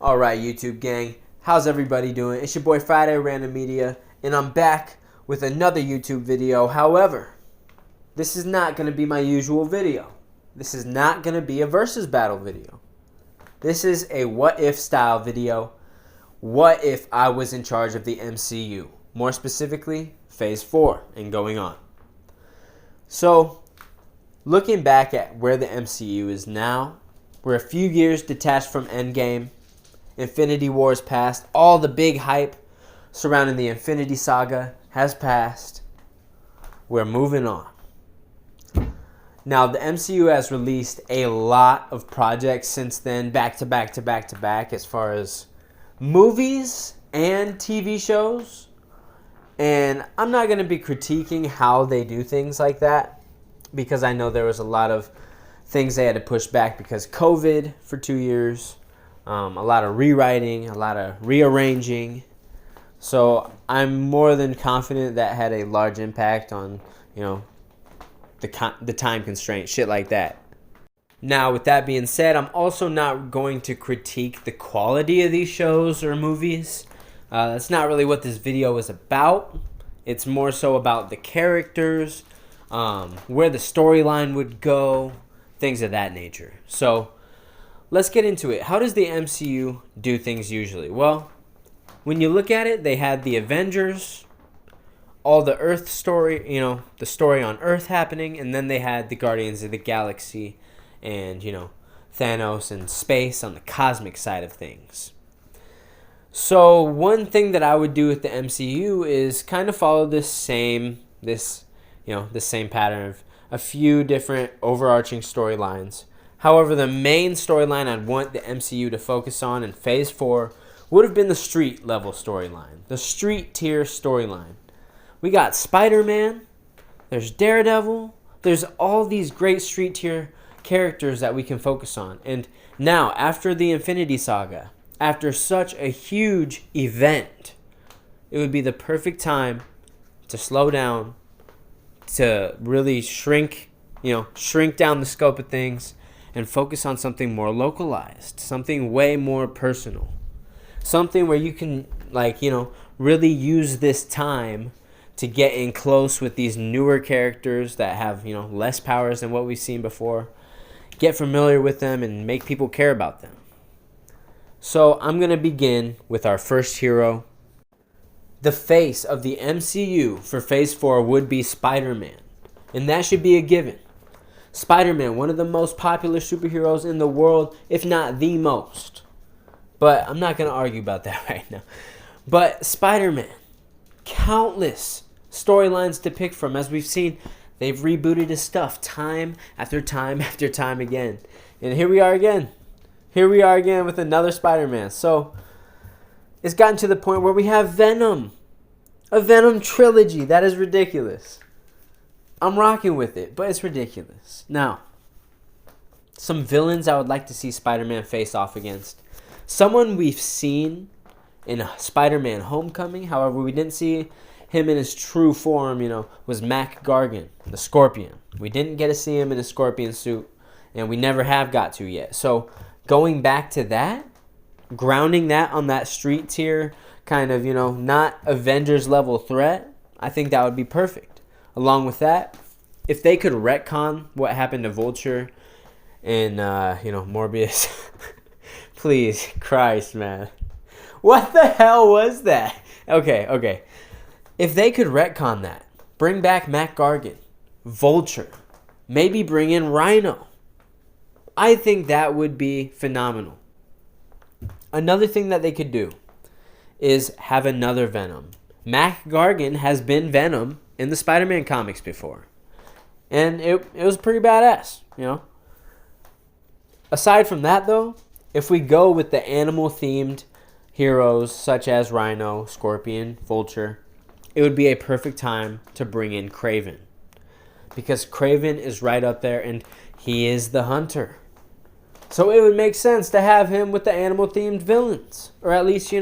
Alright, YouTube gang, how's everybody doing? It's your boy FridayRandomMedia, and I'm back with another YouTube video. However, this is not going to be my usual video. This is not going to be a versus battle video. This is a what if style video. What if I was in charge of the MCU? More specifically, Phase 4 and going on. So, looking back at where the MCU is now, we're a few years detached from Endgame. Infinity War's passed. All the big hype surrounding the Infinity Saga has passed. We're moving on. Now, the MCU has released a lot of projects since then, back to back to back to back, as far as movies and TV shows. And I'm not going to be critiquing how they do things like that, because I know there was a lot of things they had to push back because COVID for 2 years. A lot of rewriting, a lot of rearranging. So I'm more than confident that had a large impact on, the time constraint, shit like that. Now, with that being said, I'm also not going to critique the quality of these shows or movies. That's not really what this video is about. It's more so about the characters, where the storyline would go, things of that nature. So let's get into it. How does the MCU do things usually? Well, when you look at it, they had the Avengers, all the Earth story, the story on Earth happening, and then they had the Guardians of the Galaxy and, Thanos and space on the cosmic side of things. So one thing that I would do with the MCU is kind of follow this same pattern of a few different overarching storylines. However, the main storyline I'd want the MCU to focus on in Phase 4 would have been the street level storyline, the street tier storyline. We got Spider-Man, there's Daredevil, there's all these great street tier characters that we can focus on. And now, after the Infinity Saga, after such a huge event, it would be the perfect time to slow down, to really shrink down the scope of things, and focus on something more localized, something way more personal, something where you can really use this time to get in close with these newer characters that have less powers than what we've seen before, get familiar with them and make people care about them. So I'm going to begin with our first hero. The face of the MCU for Phase 4 would be Spider-Man, and that should be a given. Spider-Man, one of the most popular superheroes in the world, if not the most. But I'm not going to argue about that right now. But Spider-Man, countless storylines to pick from. As we've seen, they've rebooted his stuff time after time after time again. And here we are again. Here we are again with another Spider-Man. So it's gotten to the point where we have Venom. A Venom trilogy. That is ridiculous. I'm rocking with it, but it's ridiculous. Now, some villains I would like to see Spider-Man face off against. Someone we've seen in Spider-Man Homecoming, however, we didn't see him in his true form, was Mac Gargan, the Scorpion. We didn't get to see him in a Scorpion suit, and we never have got to yet. So, going back to that, grounding that on that street tier kind of, not Avengers level threat, I think that would be perfect. Along with that, if they could retcon what happened to Vulture and, Morbius, please, Christ, man. What the hell was that? Okay. If they could retcon that, bring back Mac Gargan, Vulture, maybe bring in Rhino, I think that would be phenomenal. Another thing that they could do is have another Venom. Mac Gargan has been Venom in the Spider-Man comics before. And it was pretty badass, Aside from that, though, if we go with the animal-themed heroes such as Rhino, Scorpion, Vulture, it would be a perfect time to bring in Kraven. Because Kraven is right up there, and he is the hunter. So it would make sense to have him with the animal-themed villains. Or at least,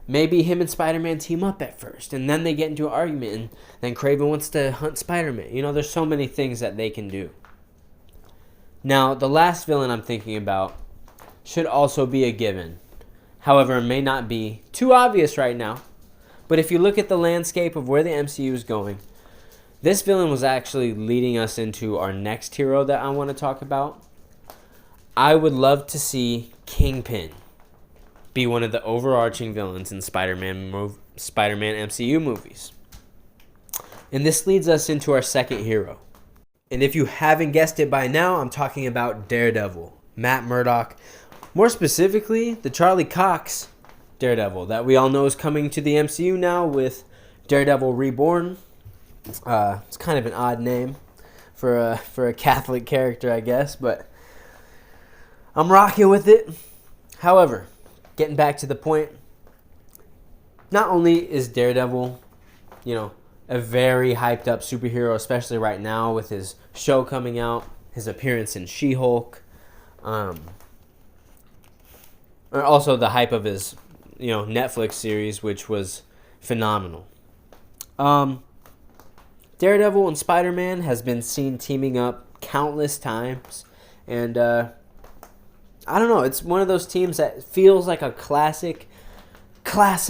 maybe him and Spider-Man team up at first, and then they get into an argument, and then Kraven wants to hunt Spider-Man. There's so many things that they can do. Now, the last villain I'm thinking about should also be a given. However, it may not be too obvious right now. But if you look at the landscape of where the MCU is going, this villain was actually leading us into our next hero that I want to talk about. I would love to see Kingpin be one of the overarching villains in Spider-Man MCU movies. And this leads us into our second hero. And if you haven't guessed it by now, I'm talking about Daredevil, Matt Murdock. More specifically, the Charlie Cox Daredevil that we all know is coming to the MCU now with Daredevil Reborn. It's kind of an odd name for a Catholic character, I guess, but I'm rocking with it. However, getting back to the point, not only is Daredevil, a very hyped up superhero, especially right now with his show coming out, his appearance in She-Hulk, and also the hype of his, Netflix series, which was phenomenal. Daredevil and Spider-Man has been seen teaming up countless times, and I don't know, it's one of those teams that feels like a classic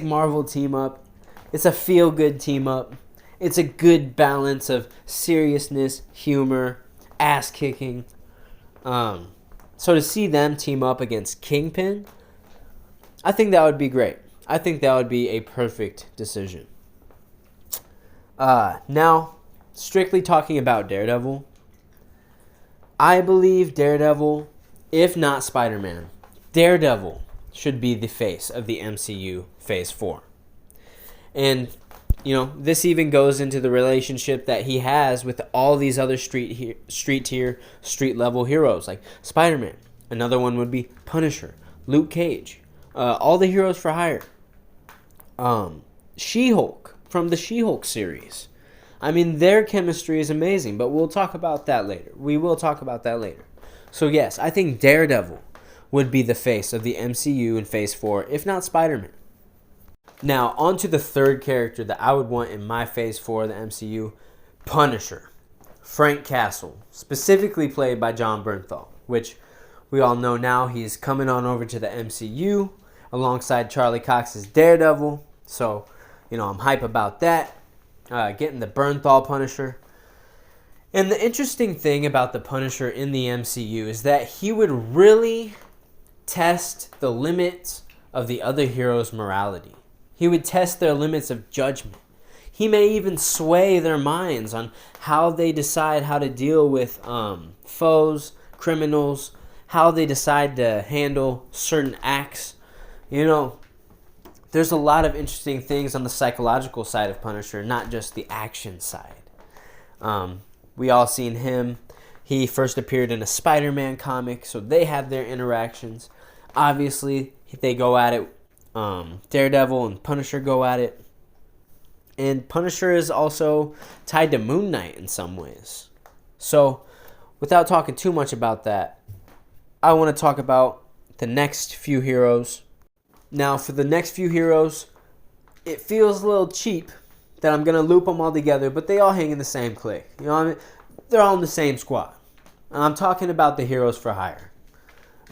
Marvel team up. It's a feel-good team up. It's a good balance of seriousness, humor, ass-kicking. So to see them team up against Kingpin, I think that would be great. I think that would be a perfect decision. Now, strictly talking about Daredevil, I believe Daredevil, if not Spider-Man, Daredevil should be the face of the MCU Phase 4. And, this even goes into the relationship that he has with all these other street level heroes, like Spider-Man. Another one would be Punisher, Luke Cage, all the heroes for hire. She-Hulk from the She-Hulk series. I mean, their chemistry is amazing, but we'll talk about that later. We will talk about that later. So yes, I think Daredevil would be the face of the MCU in Phase 4, if not Spider-Man. Now, on to the third character that I would want in my Phase 4 of the MCU, Punisher. Frank Castle, specifically played by Jon Bernthal, which we all know now he's coming on over to the MCU alongside Charlie Cox's Daredevil. So, I'm hype about that. Getting the Bernthal Punisher. And the interesting thing about the Punisher in the MCU is that he would really test the limits of the other heroes' morality. He would test their limits of judgment. He may even sway their minds on how they decide how to deal with foes, criminals, how they decide to handle certain acts. There's a lot of interesting things on the psychological side of Punisher, not just the action side. We all seen him. He first appeared in a Spider-Man comic, so they have their interactions. Obviously, they go at it. Daredevil and Punisher go at it. And Punisher is also tied to Moon Knight in some ways. So, without talking too much about that, I want to talk about the next few heroes. Now, for the next few heroes, it feels a little cheap that I'm going to loop them all together, but they all hang in the same clique. They're all in the same squad. And I'm talking about the heroes for hire.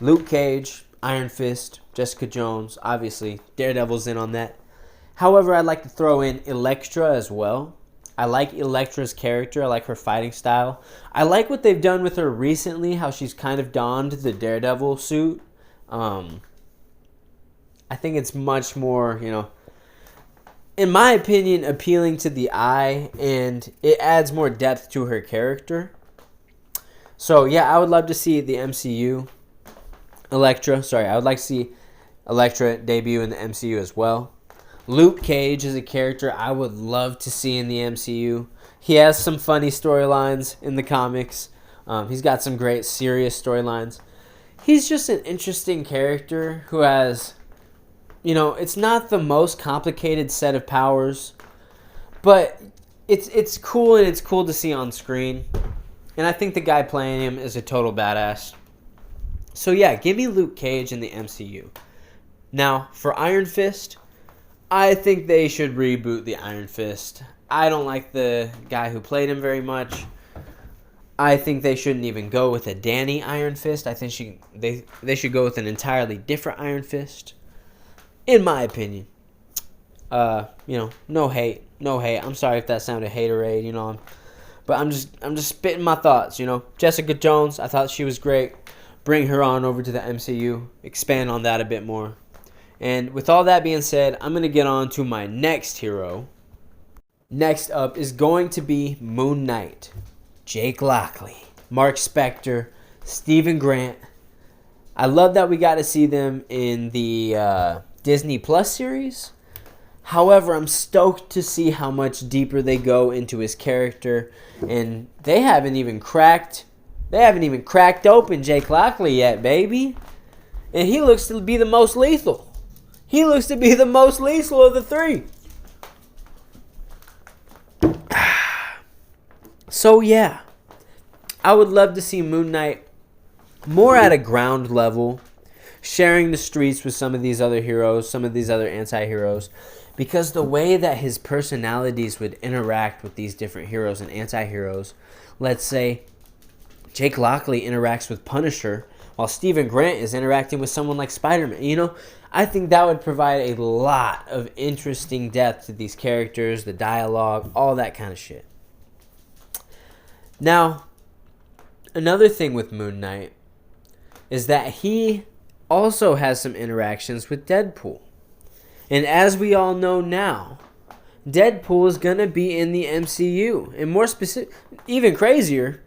Luke Cage, Iron Fist, Jessica Jones, obviously, Daredevil's in on that. However, I'd like to throw in Elektra as well. I like Elektra's character. I like her fighting style. I like what they've done with her recently, how she's kind of donned the Daredevil suit. I think it's much more, in my opinion, appealing to the eye, and it adds more depth to her character. So, yeah, I would love to see the MCU. I would like to see Elektra debut in the MCU as well. Luke Cage is a character I would love to see in the MCU. He has some funny storylines in the comics. He's got some great serious storylines. He's just an interesting character who has, it's not the most complicated set of powers, but it's cool, and it's cool to see on screen. And I think the guy playing him is a total badass. So yeah, give me Luke Cage in the MCU. Now, for Iron Fist, I think they should reboot the Iron Fist. I don't like the guy who played him very much. I think they shouldn't even go with a Danny Iron Fist. I think they should go with an entirely different Iron Fist. in my opinion. No hate. I'm sorry if that sounded haterade, but I'm just spitting my thoughts, Jessica Jones, I thought she was great. Bring her on over to the MCU, expand on that a bit more. And with all that being said, I'm going to get on to my next hero. Next up is going to be Moon Knight. Jake Lockley, Mark Spector, Stephen Grant. I love that we got to see them in the Disney Plus series. However, I'm stoked to see how much deeper they go into his character, and they haven't even cracked open Jake Lockley yet, baby. And he looks to be the most lethal. He looks to be the most lethal of the three. So yeah, I would love to see Moon Knight more at a ground level, sharing the streets with some of these other heroes, some of these other anti-heroes, because the way that his personalities would interact with these different heroes and anti-heroes, let's say Jake Lockley interacts with Punisher while Stephen Grant is interacting with someone like Spider-Man. I think that would provide a lot of interesting depth to these characters, the dialogue, all that kind of shit. Now, another thing with Moon Knight is that he also has some interactions with Deadpool. And as we all know now, Deadpool is going to be in the MCU. And more specific, even crazier,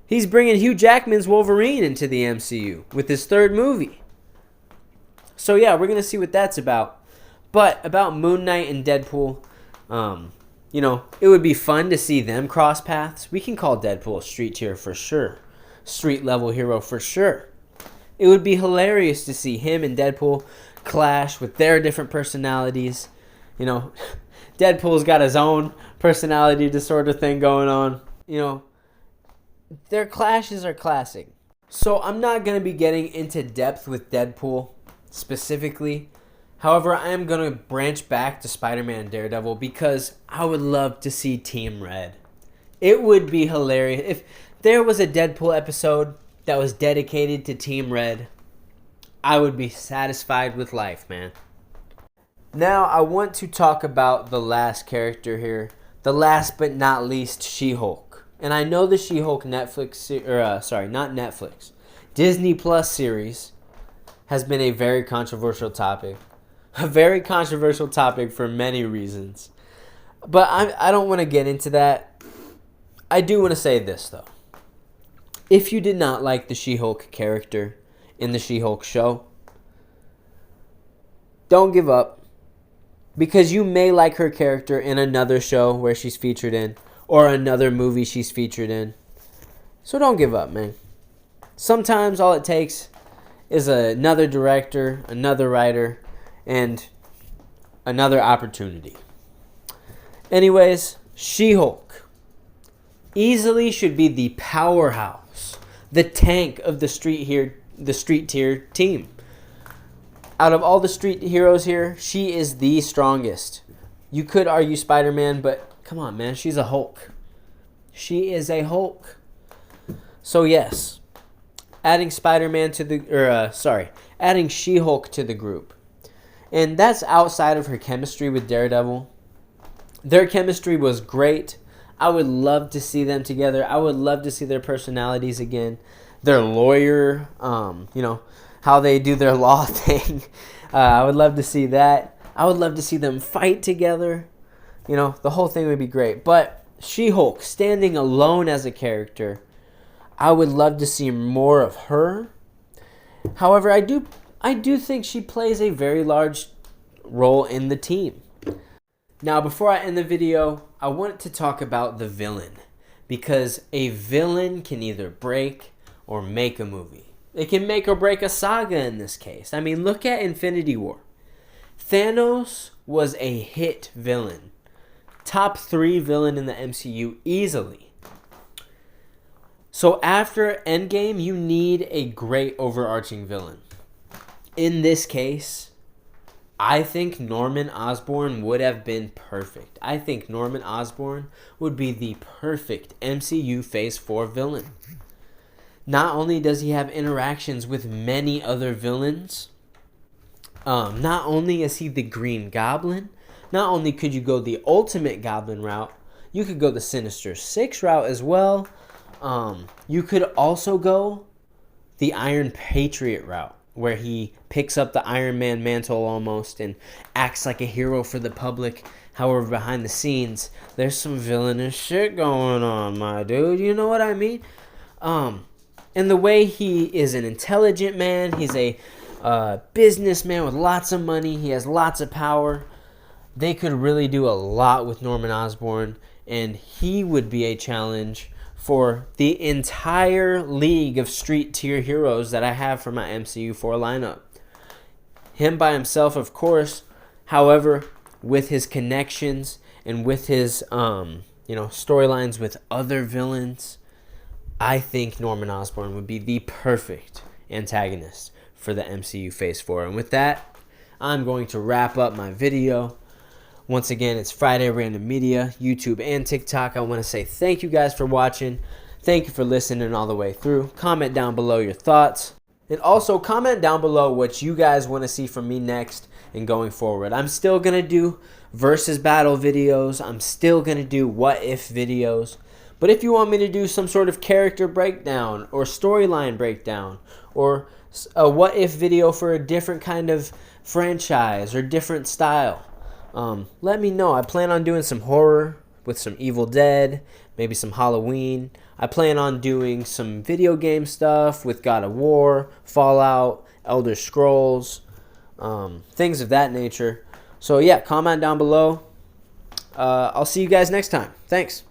he's bringing Hugh Jackman's Wolverine into the MCU with his third movie. So yeah, we're going to see what that's about. But about Moon Knight and Deadpool, it would be fun to see them cross paths. We can call Deadpool a street tier for sure. Street level hero for sure. It would be hilarious to see him and Deadpool clash with their different personalities. Deadpool's got his own personality disorder thing going on. Their clashes are classic. So I'm not going to be getting into depth with Deadpool specifically. However, I am going to branch back to Spider-Man and Daredevil because I would love to see Team Red. It would be hilarious if there was a Deadpool episode that was dedicated to Team Red. I would be satisfied with life, man. Now, I want to talk about the last character here. The last but not least, She-Hulk. And I know the She-Hulk Disney Plus series has been a very controversial topic. A very controversial topic for many reasons. But I don't want to get into that. I do want to say this, though. If you did not like the She-Hulk character in the She-Hulk show, don't give up, because you may like her character in another show where she's featured in, or another movie she's featured in. So don't give up, man. Sometimes all it takes is another director, another writer, and another opportunity. Anyways, She-Hulk easily should be the powerhouse, the tank of the street tier team. Out of all the street heroes here, she is the strongest. You could argue Spider-Man, but come on, man, she's a Hulk. She is a Hulk. So yes, adding She-Hulk to the group. And that's outside of her chemistry with Daredevil. Their chemistry was great. I would love to see them together. I would love to see their personalities again. Their lawyer, how they do their law thing. I would love to see that. I would love to see them fight together. The whole thing would be great. But She-Hulk, standing alone as a character, I would love to see more of her. However, I do think she plays a very large role in the team. Now, before I end the video, I want to talk about the villain, because a villain can either break or make a movie. It can make or break a saga in this case. I mean, look at Infinity War. Thanos was a hit villain. Top 3 villain in the MCU easily. So after Endgame, you need a great overarching villain. In this case, I think Norman Osborn would have been perfect. I think Norman Osborn would be the perfect MCU Phase 4 villain. Not only does he have interactions with many other villains, Not only is he the Green Goblin, not only could you go the Ultimate Goblin route, you could go the Sinister Six route as well. You could also go the Iron Patriot route, where he picks up the Iron Man mantle almost and acts like a hero for the public. However, behind the scenes, there's some villainous shit going on, my dude. You know what I mean? And the way he is an intelligent man, he's a businessman with lots of money, he has lots of power. They could really do a lot with Norman Osborn, and he would be a challenge for the entire league of street tier heroes that I have for my MCU 4 lineup. Him by himself, of course. However, with his connections and with his storylines with other villains, I think Norman Osborn would be the perfect antagonist for the MCU Phase 4. And with that, I'm going to wrap up my video. Once again, it's Friday Random Media, YouTube and TikTok. I want to say thank you guys for watching. Thank you for listening all the way through. Comment down below your thoughts. And also comment down below what you guys want to see from me next and going forward. I'm still going to do versus battle videos. I'm still going to do what if videos. But if you want me to do some sort of character breakdown or storyline breakdown or a what if video for a different kind of franchise or different style, let me know. I plan on doing some horror with some Evil Dead, maybe some Halloween. I plan on doing some video game stuff with God of War, Fallout, Elder Scrolls, things of that nature. So yeah, comment down below. I'll see you guys next time. Thanks.